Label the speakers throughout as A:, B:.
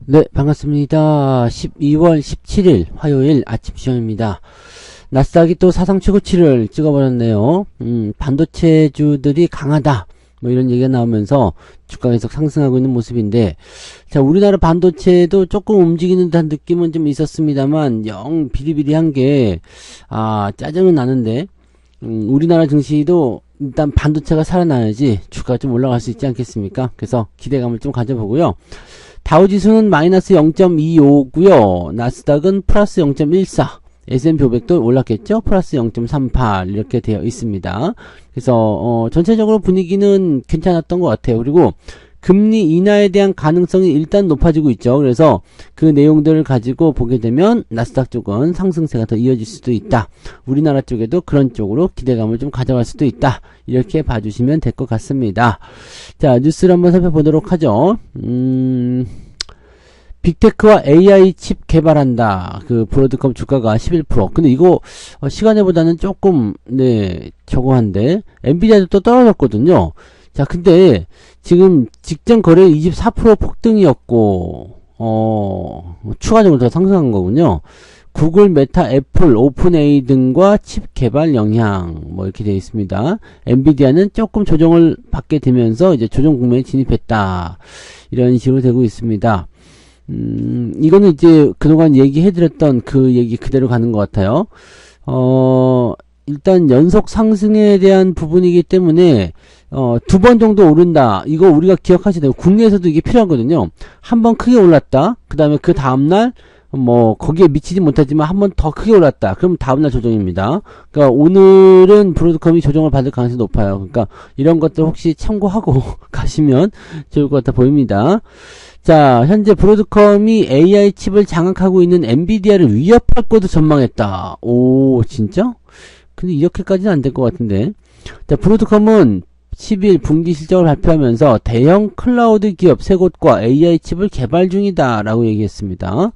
A: 네, 반갑습니다. 12월 17일 화요일 아침 시험입니다. 나스닥이 또 사상 최고치를 찍어버렸네요. 반도체주들이 강하다. 뭐 이런 얘기가 나오면서 주가 계속 상승하고 있는 모습인데, 자, 우리나라 반도체도 조금 움직이는 듯한 느낌은 좀 있었습니다만, 영 비리비리한 게, 짜증은 나는데, 우리나라 증시도 일단 반도체가 살아나야지 주가가 좀 올라갈 수 있지 않겠습니까? 그래서 기대감을 좀 가져보고요. 다우지수는 마이너스 0.25고요. 나스닥은 플러스 0.14. S&P 500도 올랐겠죠? 플러스 0.38 이렇게 되어 있습니다. 그래서 전체적으로 분위기는 괜찮았던 것 같아요. 그리고 금리 인하에 대한 가능성이 일단 높아지고 있죠. 그래서 그 내용들을 가지고 보게 되면 나스닥 쪽은 상승세가 더 이어질 수도 있다. 우리나라 쪽에도 그런 쪽으로 기대감을 좀 가져갈 수도 있다. 이렇게 봐주시면 될 것 같습니다. 자, 뉴스를 한번 살펴보도록 하죠. 빅테크와 AI 칩 개발한다. 그 브로드컴 주가가 11%. 근데 이거 시간에보다는 조금 저거한데 엔비디아도 또 떨어졌거든요. 자, 근데 지금 직전 거래 24% 폭등이었고 추가적으로 더 상승한 거군요. 구글, 메타, 애플, 오픈AI 등과 칩 개발 영향 뭐 이렇게 되어 있습니다. 엔비디아는 조금 조정을 받게 되면서 이제 조정 국면에 진입했다. 이런 식으로 되고 있습니다. 이거는 이제 그동안 얘기해드렸던 그 얘기 그대로 가는 것 같아요. 일단 연속 상승에 대한 부분이기 때문에 두 번 정도 오른다. 이거 우리가 기억하셔야 돼요. 국내에서도 이게 필요하거든요. 한 번 크게 올랐다. 그 다음에 그 다음날 뭐 거기에 미치지 못하지만 한 번 더 크게 올랐다. 그럼 다음날 조정입니다. 그러니까 오늘은 브로드컴이 조정을 받을 가능성이 높아요. 그러니까 이런 것들 혹시 참고하고 가시면 좋을 것 같아 보입니다. 자, 현재 브로드컴이 AI 칩을 장악하고 있는 엔비디아를 위협할 것도 전망했다. 오, 진짜? 근데 이렇게까지는 안 될 것 같은데. 자, 브로드컴은 10일 분기 실적을 발표하면서 대형 클라우드 기업 3곳과 AI 칩을 개발 중이다 라고 얘기했습니다.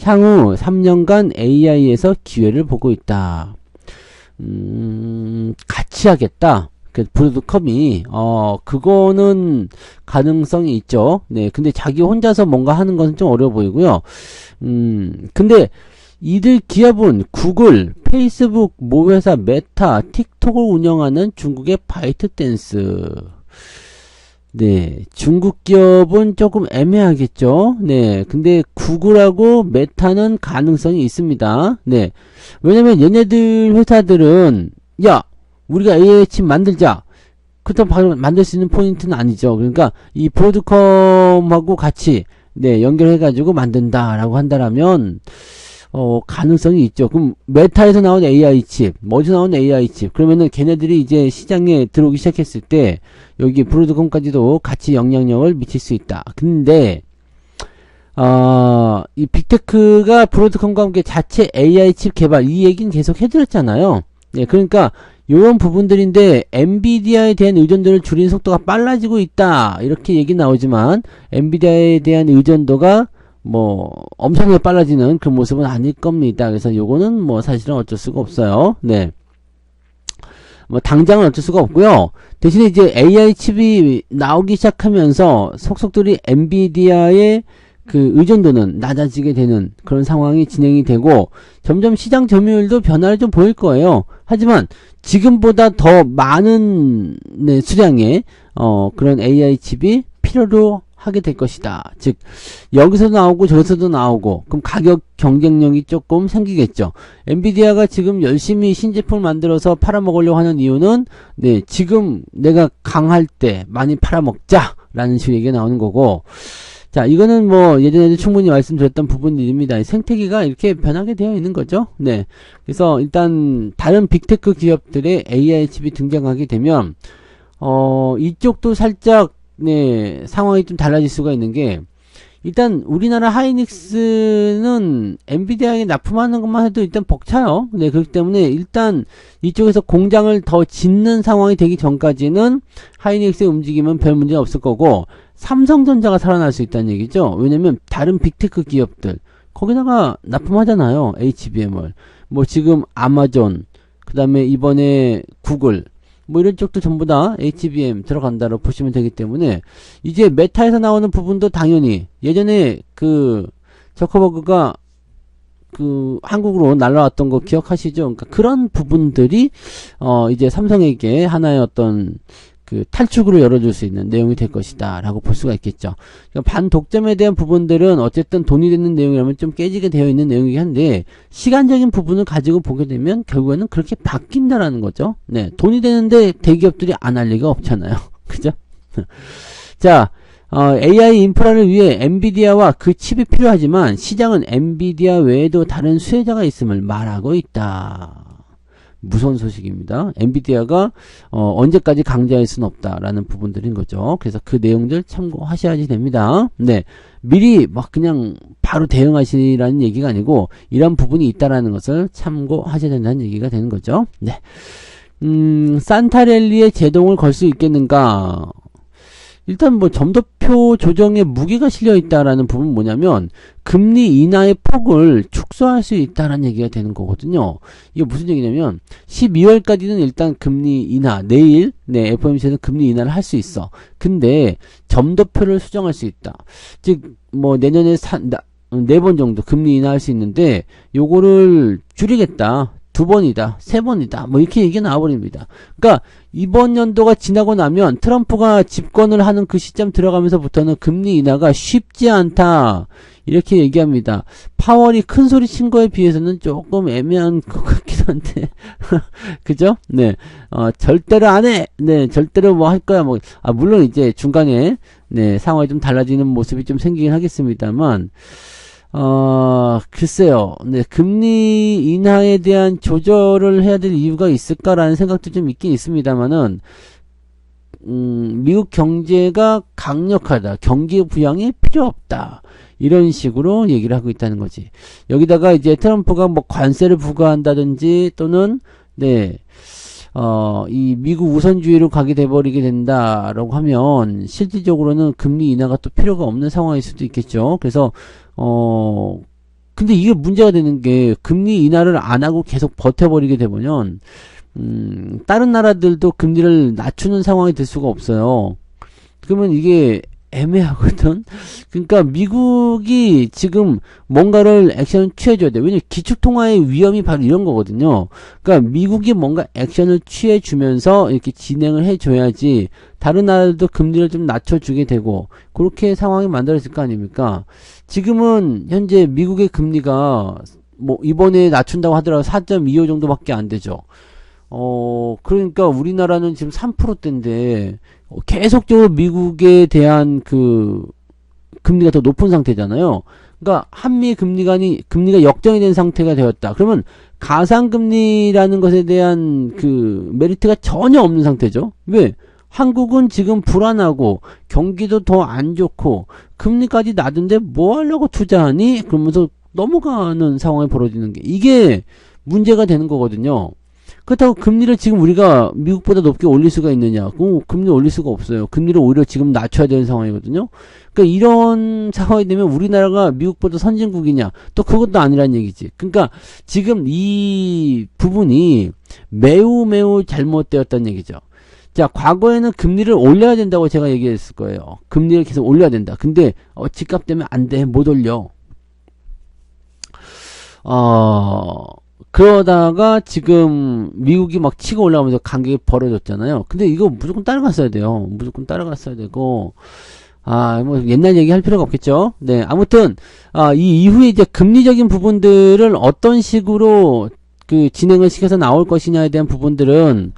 A: 향후 3년간 AI에서 기회를 보고 있다. 같이 하겠다. 브로드컴이 그거는 가능성이 있죠. 네, 근데 자기 혼자서 뭔가 하는 것은 좀 어려워 보이고요. 근데 이들 기업은 구글, 페이스북, 모 회사, 메타, 틱톡을 운영하는 중국의 바이트댄스. 네, 중국 기업은 조금 애매하겠죠. 네, 근데 구글하고 메타는 가능성이 있습니다. 네, 왜냐면 얘네들 회사들은 야, 우리가 AI 칩 만들자. 그렇다고 바로 만들 수 있는 포인트는 아니죠. 그러니까 이 브로드컴하고 같이 연결해가지고 만든다라고 한다라면 가능성이 있죠. 그럼 메타에서 나온 AI 칩, 어디서 나온 AI 칩? 그러면은 걔네들이 이제 시장에 들어오기 시작했을 때 여기 브로드컴까지도 같이 영향력을 미칠 수 있다. 근데 이 빅테크가 브로드컴과 함께 자체 AI 칩 개발 이 얘기는 계속 해드렸잖아요. 네, 그러니까 요런 부분들인데 엔비디아에 대한 의존도를 줄이는 속도가 빨라지고 있다 이렇게 얘기 나오지만 엔비디아에 대한 의존도가 뭐 엄청나게 빨라지는 그 모습은 아닐 겁니다. 그래서 요거는 뭐 사실은 어쩔 수가 없어요. 네, 뭐 당장은 어쩔 수가 없고요. 대신에 이제 AI 칩이 나오기 시작하면서 속속들이 엔비디아의 그 의존도는 낮아지게 되는 그런 상황이 진행이 되고 점점 시장 점유율도 변화를 좀 보일 거예요. 하지만 지금보다 더 많은 수량의 그런 AI 칩이 필요로 하게 될 것이다. 즉 여기서도 나오고 저기서도 나오고 그럼 가격 경쟁력이 조금 생기겠죠. 엔비디아가 지금 열심히 신제품을 만들어서 팔아먹으려고 하는 이유는 지금 내가 강할 때 많이 팔아먹자 라는 식으로 얘기가 나오는 거고, 자, 이거는 뭐 예전에도 충분히 말씀드렸던 부분입니다. 생태계가 이렇게 변하게 되어 있는 거죠. 네, 그래서 일단 다른 빅테크 기업들의 AI 칩이 등장하게 되면 이쪽도 살짝 상황이 좀 달라질 수가 있는 게, 일단 우리나라 하이닉스는 엔비디아에 납품하는 것만 해도 일단 벅차요. 네, 그렇기 때문에 일단 이쪽에서 공장을 더 짓는 상황이 되기 전까지는 하이닉스의 움직임은 별 문제가 없을 거고, 삼성전자가 살아날 수 있다는 얘기죠. 왜냐면 다른 빅테크 기업들 거기다가 납품하잖아요. HBM을. 뭐 지금 아마존, 그 다음에 이번에 구글, 뭐 이런 쪽도 전부 다 HBM 들어간다고 보시면 되기 때문에 이제 메타에서 나오는 부분도 당연히 예전에 그 저커버그가 그 한국으로 날라왔던 거 기억하시죠? 그러니까 그런 부분들이 이제 삼성에게 하나의 어떤 그 탈출구를 열어줄 수 있는 내용이 될 것이다 라고 볼 수가 있겠죠. 그러니까 반독점에 대한 부분들은 어쨌든 돈이 되는 내용이라면 좀 깨지게 되어 있는 내용이긴 한데 시간적인 부분을 가지고 보게 되면 결국에는 그렇게 바뀐다라는 거죠. 네, 돈이 되는데 대기업들이 안 할 리가 없잖아요. 그죠? 자, AI 인프라를 위해 엔비디아와 그 칩이 필요하지만 시장은 엔비디아 외에도 다른 수혜자가 있음을 말하고 있다. 무서운 소식입니다. 엔비디아가 언제까지 강자일 수는 없다라는 부분들인 거죠. 그래서 그 내용들 참고하셔야지 됩니다. 네, 미리 막 그냥 바로 대응하시라는 얘기가 아니고 이런 부분이 있다라는 것을 참고하셔야 된다는 얘기가 되는 거죠. 네, 산타랠리에 제동을 걸 수 있겠는가? 일단 뭐 점도표 조정에 무게가 실려 있다라는 부분은 뭐냐면 금리 인하의 폭을 축소할 수 있다라는 얘기가 되는 거거든요. 이게 무슨 얘기냐면 12월까지는 일단 금리 인하, 내일 FOMC에서 금리 인하를 할 수 있어. 근데 점도표를 수정할 수 있다. 즉 뭐 내년에 4번 정도 금리 인하할 수 있는데 요거를 줄이겠다. 2번이다, 3번이다, 뭐 이렇게 얘기가 나와버립니다. 그러니까 이번 연도가 지나고 나면 트럼프가 집권을 하는 그 시점 들어가면서부터는 금리 인하가 쉽지 않다 이렇게 얘기합니다. 파월이 큰 소리 친 거에 비해서는 조금 애매한 것 같긴 한데 그죠? 네, 절대로 안 해. 네, 절대로 뭐 할 거야. 뭐 물론 이제 중간에 상황이 좀 달라지는 모습이 좀 생기긴 하겠습니다만. 글쎄요. 네, 금리 인하에 대한 조절을 해야 될 이유가 있을까라는 생각도 좀 있긴 있습니다만은, 미국 경제가 강력하다. 경기 부양이 필요 없다. 이런 식으로 얘기를 하고 있다는 거지. 여기다가 이제 트럼프가 뭐 관세를 부과한다든지 또는, 이 미국 우선주의로 가게 돼버리게 된다라고 하면 실질적으로는 금리 인하가 또 필요가 없는 상황일 수도 있겠죠. 그래서 근데 이게 문제가 되는 게 금리 인하를 안 하고 계속 버텨버리게 되면 다른 나라들도 금리를 낮추는 상황이 될 수가 없어요. 그러면 이게 애매하거든. 그러니까 미국이 지금 뭔가를 액션을 취해줘야 돼. 왜냐면 기축통화의 위험이 바로 이런 거거든요. 그러니까 미국이 뭔가 액션을 취해주면서 이렇게 진행을 해줘야지 다른 나라들도 금리를 좀 낮춰주게 되고 그렇게 상황이 만들어질 거 아닙니까? 지금은 현재 미국의 금리가 뭐 이번에 낮춘다고 하더라도 4.25 정도밖에 안 되죠. 그러니까 우리나라는 지금 3%대인데 계속적으로 미국에 대한 그 금리가 더 높은 상태잖아요. 그러니까 한미 금리가 역전이 된 상태가 되었다. 그러면 가상금리라는 것에 대한 그 메리트가 전혀 없는 상태죠. 왜? 한국은 지금 불안하고 경기도 더 안 좋고 금리까지 낮은데 뭐 하려고 투자하니? 그러면서 넘어가는 상황이 벌어지는 게 이게 문제가 되는 거거든요. 그렇다고 금리를 지금 우리가 미국보다 높게 올릴 수가 있느냐? 금리 올릴 수가 없어요. 금리를 오히려 지금 낮춰야 되는 상황이거든요. 그러니까 이런 상황이 되면 우리나라가 미국보다 선진국이냐? 또 그것도 아니란 얘기지. 그러니까 지금 이 부분이 매우 매우 잘못되었다는 얘기죠. 자, 과거에는 금리를 올려야 된다고 제가 얘기했을 거예요. 금리를 계속 올려야 된다. 근데 집값 때문에 안 돼. 못 올려. 그러다가 지금 미국이 막 치고 올라오면서 간격이 벌어졌잖아요. 근데 이거 무조건 따라갔어야 돼요. 무조건 따라갔어야 되고 뭐 옛날 얘기 할 필요가 없겠죠. 네, 아무튼 이 이후에 이제 금리적인 부분들을 어떤 식으로 그 진행을 시켜서 나올 것이냐에 대한 부분들은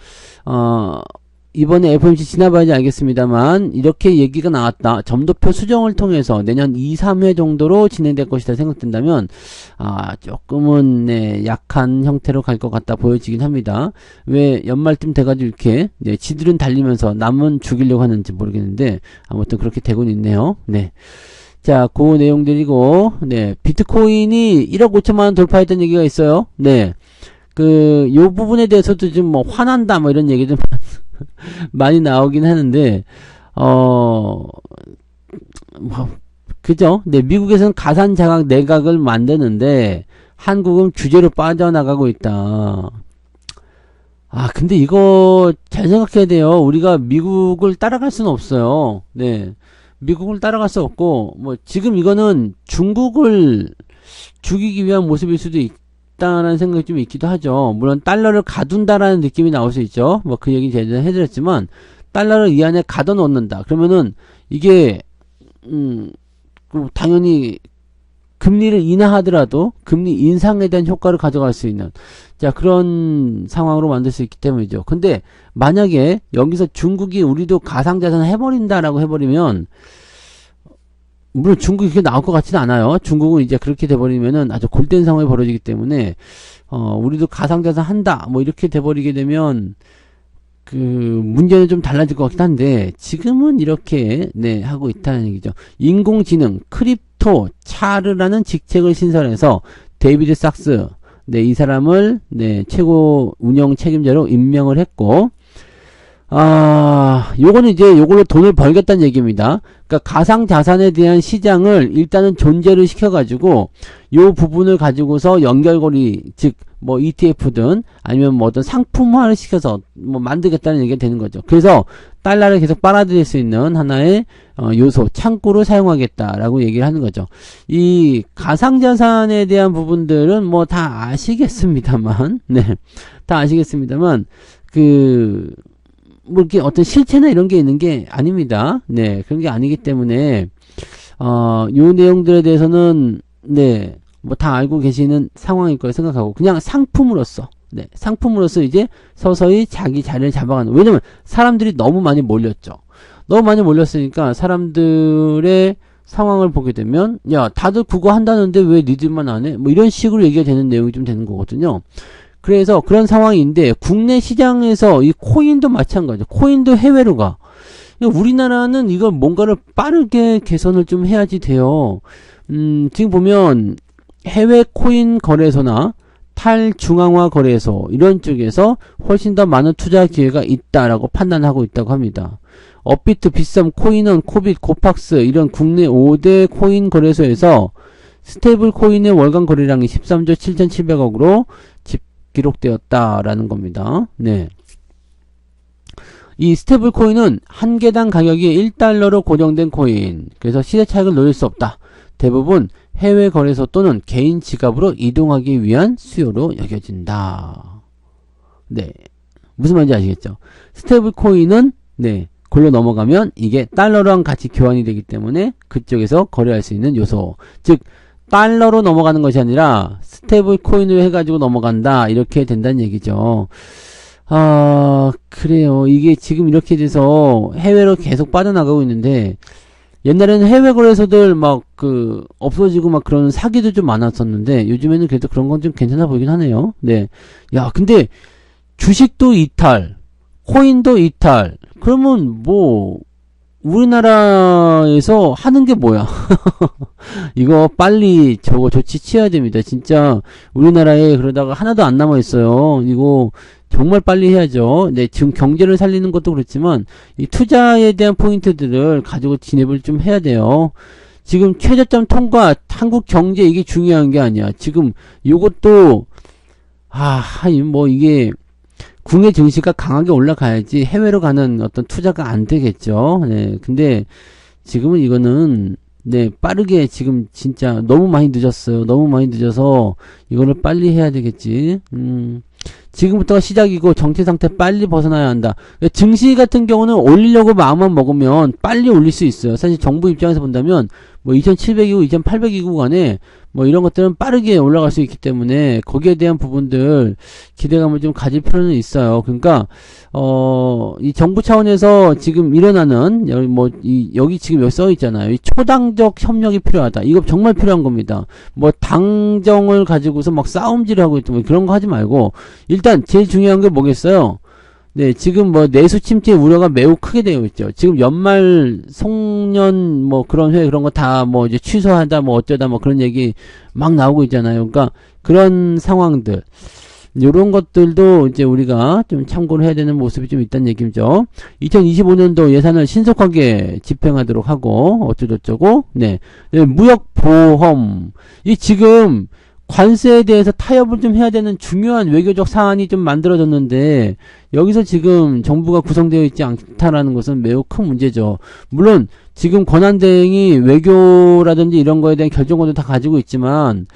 A: 이번에 FOMC 지나봐야지 알겠습니다만 이렇게 얘기가 나왔다. 점도표 수정을 통해서 내년 2, 3회 정도로 진행될 것이다 생각된다면 조금은 약한 형태로 갈 것 같다 보여지긴 합니다. 왜 연말쯤 돼가지고 이렇게 지들은 달리면서 남은 죽이려고 하는지 모르겠는데 아무튼 그렇게 되고 있네요. 네. 자, 그 내용들이고 비트코인이 1억 5천만원 돌파했다는 얘기가 있어요. 네. 요 부분에 대해서도 좀 뭐 화난다 뭐 이런 얘기들 많이 나오긴 하는데 그죠? 네, 미국에서는 가산 자각 내각을 만드는데 한국은 규제로 빠져나가고 있다. 근데 이거 잘 생각해야 돼요. 우리가 미국을 따라갈 수는 없어요. 네. 미국을 따라갈 수 없고, 뭐, 지금 이거는 중국을 죽이기 위한 모습일 수도 있다는 생각이 좀 있기도 하죠. 물론 달러를 가둔다라는 느낌이 나올 수 있죠. 뭐, 그 얘기 제가 해드렸지만, 달러를 이 안에 가둬 놓는다. 그러면은, 이게, 당연히, 금리를 인하하더라도 금리 인상에 대한 효과를 가져갈 수 있는 자 그런 상황으로 만들 수 있기 때문이죠. 근데 만약에 여기서 중국이 우리도 가상자산 해버린다라고 해버리면 물론 중국이 그렇게 나올 것 같지는 않아요. 중국은 이제 그렇게 돼버리면은 아주 골된 상황이 벌어지기 때문에 우리도 가상자산 한다 뭐 이렇게 돼버리게 되면 그 문제는 좀 달라질 것 같긴 한데 지금은 이렇게 네 하고 있다는 얘기죠. 인공지능 크립토 차르라는 직책을 신설해서 데이비드 sak스 네 이 사람을 네 최고 운영 책임자로 임명을 했고 요거는 이제 요걸로 돈을 벌겠다는 얘기입니다. 그러니까 가상자산에 대한 시장을 일단은 존재를 시켜가지고 요 부분을 가지고서 연결고리 즉 뭐 ETF든 아니면 뭐 어떤 상품화를 시켜서 뭐 만들겠다는 얘기가 되는 거죠. 그래서 달러를 계속 빨아들일 수 있는 하나의 요소 창구로 사용하겠다라고 얘기를 하는 거죠. 이 가상자산에 대한 부분들은 뭐 다 아시겠습니다만 네 다 아시겠습니다만 뭐 이렇게 어떤 실체나 이런 게 있는 게 아닙니다. 네, 그런 게 아니기 때문에 요 내용들에 대해서는 네, 뭐 다 알고 계시는 상황일 거라 생각하고 그냥 상품으로서 네, 상품으로서 이제 서서히 자기 자리를 잡아가는. 왜냐면 사람들이 너무 많이 몰렸죠. 너무 많이 몰렸으니까 사람들의 상황을 보게 되면 야, 다들 그거 한다는데 왜 니들만 안 해? 뭐 이런 식으로 얘기가 되는 내용이 좀 되는 거거든요. 그래서 그런 상황인데 국내 시장에서 이 코인도 마찬가지죠. 코인도 해외로 가. 우리나라는 이걸 뭔가를 빠르게 개선을 좀 해야지 돼요. 지금 보면 해외 코인 거래소나 탈중앙화 거래소 이런 쪽에서 훨씬 더 많은 투자 기회가 있다라고 판단하고 있다고 합니다. 업비트, 빗썸, 코인원, 코빗, 고팍스 이런 국내 5대 코인 거래소에서 스테이블 코인의 월간 거래량이 13조 7,700억으로 기록되었다라는 겁니다. 네. 이 스테이블 코인은 한 개당 가격이 1달러로 고정된 코인. 그래서 시세 차익을 노릴 수 없다. 대부분 해외 거래소 또는 개인 지갑으로 이동하기 위한 수요로 여겨진다. 네. 무슨 말인지 아시겠죠? 스테이블 코인은 네. 골로 넘어가면 이게 달러랑 같이 교환이 되기 때문에 그쪽에서 거래할 수 있는 요소. 즉 달러로 넘어가는 것이 아니라 스테이블 코인으로 해가지고 넘어간다. 이렇게 된다는 얘기죠. 그래요. 이게 지금 이렇게 돼서 해외로 계속 빠져나가고 있는데 옛날에는 해외 거래소들 막 없어지고 막 그런 사기도 좀 많았었는데 요즘에는 그래도 그런 건 좀 괜찮아 보이긴 하네요. 네. 야, 근데 주식도 이탈, 코인도 이탈. 그러면 뭐 우리나라에서 하는 게 뭐야? 이거 빨리 저거 조치 취해야 됩니다. 진짜 우리나라에 그러다가 하나도 안 남아 있어요. 이거 정말 빨리 해야죠. 네, 지금 경제를 살리는 것도 그렇지만 이 투자에 대한 포인트들을 가지고 진입을 좀 해야 돼요. 지금 최저점 통과, 한국 경제 이게 중요한 게 아니야. 지금 이것도 뭐 이게 국내 증시가 강하게 올라가야지 해외로 가는 어떤 투자가 안 되겠죠. 네, 근데 지금은 이거는 네, 빠르게 지금 진짜 너무 많이 늦었어요. 너무 많이 늦어서 이거를 빨리 해야 되겠지. 지금부터가 시작이고 정체 상태 빨리 벗어나야 한다. 증시 같은 경우는 올리려고 마음만 먹으면 빨리 올릴 수 있어요. 사실 정부 입장에서 본다면 뭐 2700이고 2800이고 간에 뭐 이런 것들은 빠르게 올라갈 수 있기 때문에 거기에 대한 부분들 기대감을 좀 가질 필요는 있어요. 그러니까 이 정부 차원에서 지금 일어나는 여기 지금 여기 써 있잖아요. 이 초당적 협력이 필요하다. 이거 정말 필요한 겁니다. 뭐 당정을 가지고서 막 싸움질을 하고 있고 뭐 그런 거 하지 말고 일단 제일 중요한 게 뭐겠어요? 네, 지금 뭐 내수 침체 우려가 매우 크게 되어 있죠. 지금 연말 송년 뭐 그런 회 그런 거 다 뭐 이제 취소하다 뭐 어쩌다 뭐 그런 얘기 막 나오고 있잖아요. 그러니까 그런 상황들 요런 것들도 이제 우리가 좀 참고를 해야 되는 모습이 좀 있다는 얘기죠. 2025년도 예산을 신속하게 집행하도록 하고 어쩌고저쩌고 네, 무역보험 이 지금 관세에 대해서 타협을 좀 해야 되는 중요한 외교적 사안이 좀 만들어졌는데 여기서 지금 정부가 구성되어 있지 않다라는 것은 매우 큰 문제죠. 물론 지금 권한대행이 외교라든지 이런 거에 대한 결정권도 다 가지고 있지만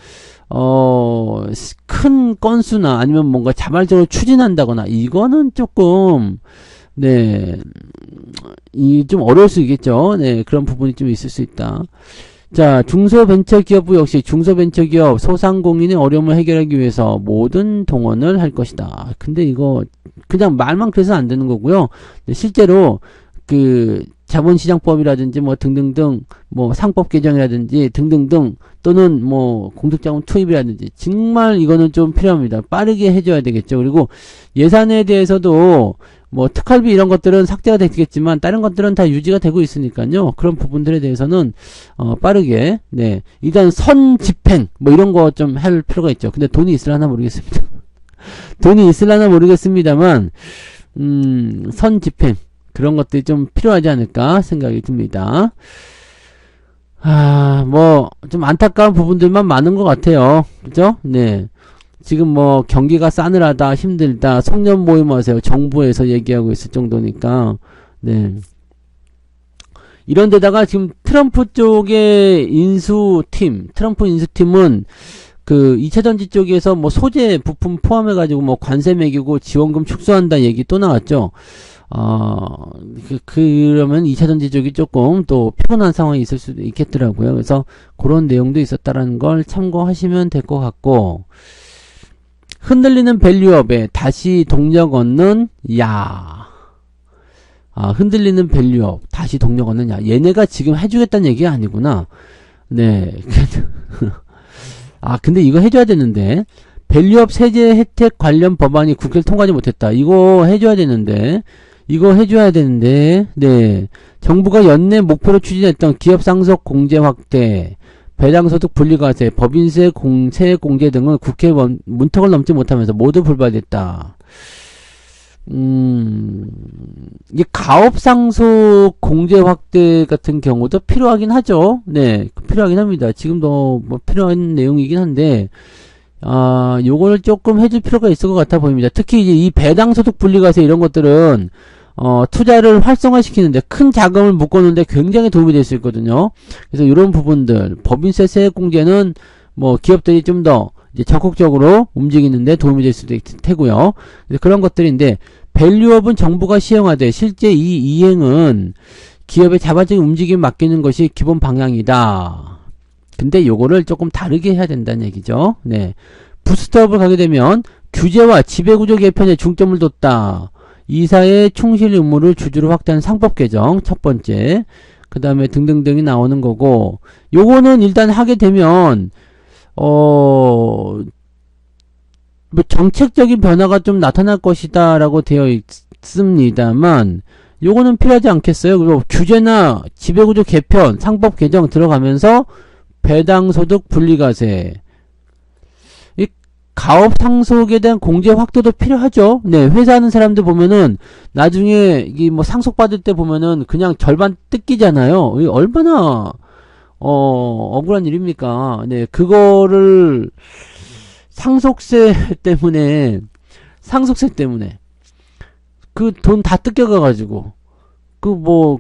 A: 큰 건수나 아니면 뭔가 자발적으로 추진한다거나 이거는 조금 네, 좀 어려울 수 있겠죠. 네, 그런 부분이 좀 있을 수 있다. 자, 중소벤처기업부 역시 중소벤처기업 소상공인의 어려움을 해결하기 위해서 모든 동원을 할 것이다. 근데 이거 그냥 말만 그래서 안 되는 거고요. 실제로 그 자본시장법이라든지 뭐 등등등 뭐 상법 개정이라든지 등등등 또는 뭐 공적자금 투입이라든지 정말 이거는 좀 필요합니다. 빠르게 해줘야 되겠죠. 그리고 예산에 대해서도 뭐 특활비 이런 것들은 삭제가 되겠지만 다른 것들은 다 유지가 되고 있으니까요. 그런 부분들에 대해서는 빠르게 네 일단 선 집행 뭐 이런 거 좀 할 필요가 있죠. 근데 돈이 있으려나 모르겠습니다. 돈이 있으려나 모르겠습니다만 선 집행 그런 것들이 좀 필요하지 않을까 생각이 듭니다. 뭐 좀 안타까운 부분들만 많은 것 같아요. 그죠? 네. 지금 뭐 경기가 싸늘하다 힘들다 송년 모임하세요 정부에서 얘기하고 있을 정도니까 네 이런 데다가 지금 트럼프 쪽의 트럼프 인수팀은 그 2차전지 쪽에서 뭐 소재 부품 포함해 가지고 뭐 관세 매기고 지원금 축소한다 얘기 또 나왔죠. 그러면 2차전지 쪽이 조금 또 피곤한 상황이 있을 수도 있겠더라고요. 그래서 그런 내용도 있었다라는 걸 참고하시면 될 것 같고 흔들리는 밸류업에 다시 동력 얻는 흔들리는 밸류업 다시 동력 얻는 얘네가 지금 해주겠다는 얘기가 아니구나. 네. 근데 이거 해줘야 되는데 밸류업 세제 혜택 관련 법안이 국회를 통과하지 못했다. 이거 해줘야 되는데 네. 정부가 연내 목표로 추진했던 기업 상속 공제 확대 배당소득 분리과세, 법인세 세액 공제 등은 국회 문턱을 넘지 못하면서 모두 불발됐다. 이 가업상속 공제 확대 같은 경우도 필요하긴 하죠. 네, 필요하긴 합니다. 지금도 뭐 필요한 내용이긴 한데, 요거를 조금 해줄 필요가 있을 것 같아 보입니다. 특히 이제 이 배당소득 분리과세 이런 것들은 투자를 활성화시키는데 큰 자금을 묶어놓는데 굉장히 도움이 될 수 있거든요. 그래서 이런 부분들 법인세 세액 공제는 뭐 기업들이 좀 더 이제 적극적으로 움직이는데 도움이 될 수도 있을 테고요. 그런 것들인데 밸류업은 정부가 시행하되 실제 이 이행은 기업의 자발적인 움직임 맡기는 것이 기본 방향이다. 근데 요거를 조금 다르게 해야 된다는 얘기죠. 네, 부스트업을 가게 되면 규제와 지배구조 개편에 중점을 뒀다. 이사의 충실 의무를 주주로 확대하는 상법 개정 첫 번째 그 다음에 등등등이 나오는 거고 요거는 일단 하게 되면 뭐 정책적인 변화가 좀 나타날 것이다 라고 되어 있습니다만 요거는 필요하지 않겠어요. 그리고 규제나 지배구조 개편 상법 개정 들어가면서 배당소득 분리과세 가업 상속에 대한 공제 확대도 필요하죠. 네, 회사하는 사람들 보면은 나중에 이 뭐 상속 받을 때 보면은 그냥 절반 뜯기잖아요. 이 얼마나 억울한 일입니까? 네, 그거를 상속세 때문에 그 돈 다 뜯겨가 가지고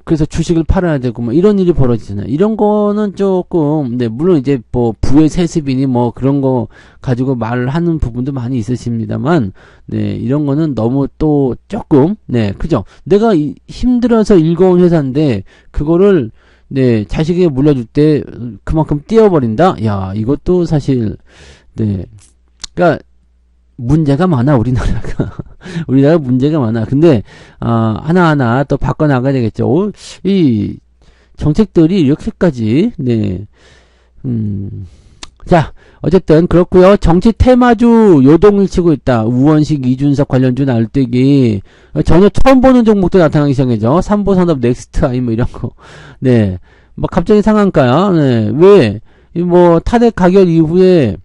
A: 그래서 주식을 팔아야 되고, 뭐, 이런 일이 벌어지잖아요. 이런 거는 조금, 네, 물론 이제 뭐, 부의 세습이니 뭐, 그런 거 가지고 말하는 부분도 많이 있으십니다만, 네, 이런 거는 너무 또 조금, 네, 그죠? 내가 힘들어서 읽어온 회사인데, 그거를, 네, 자식에게 물려줄 때 그만큼 띄워버린다? 야, 이것도 사실, 네. 그니까, 문제가 많아, 우리나라가. 우리나라 문제가 많아. 근데, 하나하나 또 바꿔나가야 되겠죠. 이 정책들이 이렇게까지, 네. 자, 어쨌든, 그렇고요 정치 테마주 요동을 치고 있다. 우원식, 이준석 관련주 날뛰기. 전혀 처음 보는 종목도 나타나기 시작해죠. 삼보산업, 넥스트아이, 뭐 이런 거. 네. 뭐, 갑자기 상한가야. 네. 왜? 뭐, 탄핵 가결 이후에,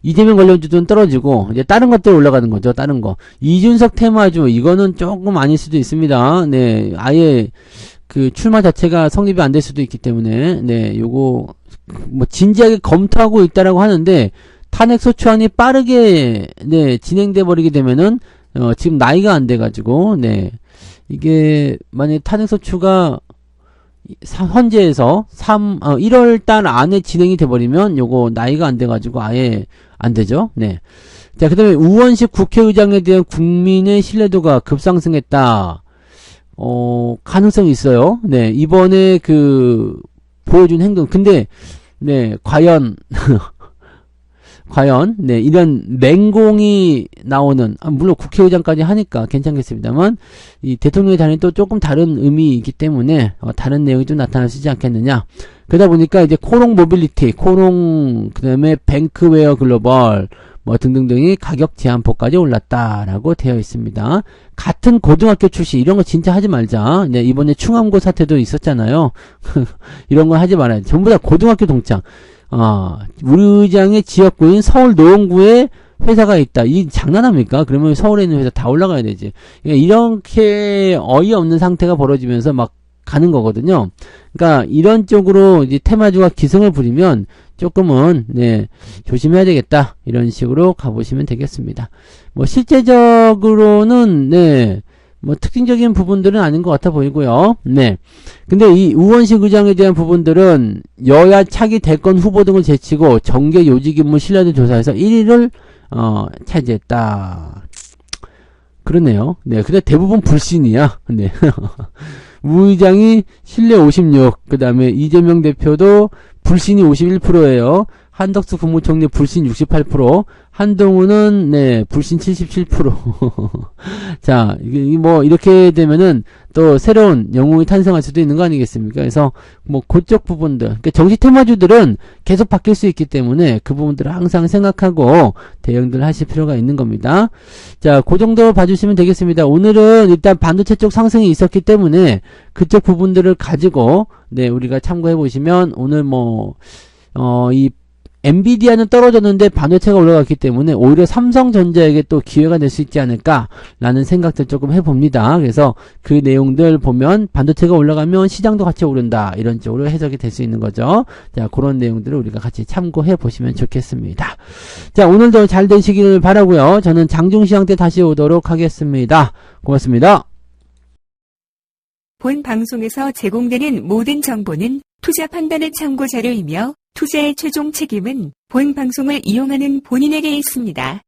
A: 이재명 관련주는 떨어지고 이제 다른 것들 올라가는 거죠. 다른 거. 이준석 테마주 이거는 조금 아닐 수도 있습니다. 네, 아예 그 출마 자체가 성립이 안 될 수도 있기 때문에 네, 요거 뭐 진지하게 검토하고 있다라고 하는데 탄핵 소추안이 빠르게 네, 진행돼 버리게 되면은 지금 나이가 안 돼 가지고 네. 이게 만약에 탄핵 소추가 헌재에서 1월 달 안에 진행이 돼 버리면 요거 나이가 안 돼 가지고 아예 안 되죠. 네. 자, 그다음에 우원식 국회의장에 대한 국민의 신뢰도가 급상승했다. 가능성이 있어요. 네. 이번에 보여준 행동. 근데 네, 과연 네, 이런 맹공이 나오는, 물론 국회의장까지 하니까 괜찮겠습니다만, 이 대통령의 단위는 또 조금 다른 의미이기 때문에, 다른 내용이 좀 나타날 수 있지 않겠느냐. 그러다 보니까 이제 코롱 모빌리티, 그 다음에 뱅크웨어 글로벌, 뭐 등등등이 가격 제한폭까지 올랐다라고 되어 있습니다. 같은 고등학교 출신, 이런 거 진짜 하지 말자. 네, 이번에 충암고 사태도 있었잖아요. 이런 거 하지 말아야 돼. 전부 다 고등학교 동창. 우리 의장의 지역구인 서울 노원구에 회사가 있다. 이 장난합니까? 그러면 서울에 있는 회사 다 올라가야 되지. 이렇게 어이없는 상태가 벌어지면서 막 가는 거거든요. 그러니까 이런 쪽으로 이제 테마주가 기승을 부리면 조금은 네, 조심해야 되겠다. 이런 식으로 가보시면 되겠습니다. 뭐 실제적으로는 네, 뭐 특징적인 부분들은 아닌 것 같아 보이고요. 네. 근데 이 우원식 의장에 대한 부분들은 여야 차기 대권 후보 등을 제치고 정계 요직 인물 신뢰도 조사에서 1위를 차지했다. 그러네요. 네. 근데 대부분 불신이야. 네. 우 의장이 신뢰 56, 그 다음에 이재명 대표도 불신이 51%예요. 한덕수 국무총리 불신 68%, 한동훈은 네 불신 77%. 자, 이게 뭐 이렇게 되면은 또 새로운 영웅이 탄생할 수도 있는 거 아니겠습니까? 그래서 뭐 그쪽 부분들, 그러니까 정치 테마주들은 계속 바뀔 수 있기 때문에 그 부분들을 항상 생각하고 대응들 하실 필요가 있는 겁니다. 자, 그 정도 봐주시면 되겠습니다. 오늘은 일단 반도체 쪽 상승이 있었기 때문에 그쪽 부분들을 가지고 네 우리가 참고해 보시면 오늘 뭐 이 엔비디아는 떨어졌는데 반도체가 올라갔기 때문에 오히려 삼성전자에게 또 기회가 될 수 있지 않을까라는 생각들 조금 해봅니다. 그래서 그 내용들 보면 반도체가 올라가면 시장도 같이 오른다. 이런 쪽으로 해석이 될 수 있는 거죠. 자, 그런 내용들을 우리가 같이 참고해 보시면 좋겠습니다. 자, 오늘도 잘 되시기를 바라고요. 저는 장중시장 때 다시 오도록 하겠습니다. 고맙습니다.
B: 본 방송에서 제공되는 모든 정보는 투자 판단의 참고 자료이며 투자의 최종 책임은 본 방송을 이용하는 본인에게 있습니다.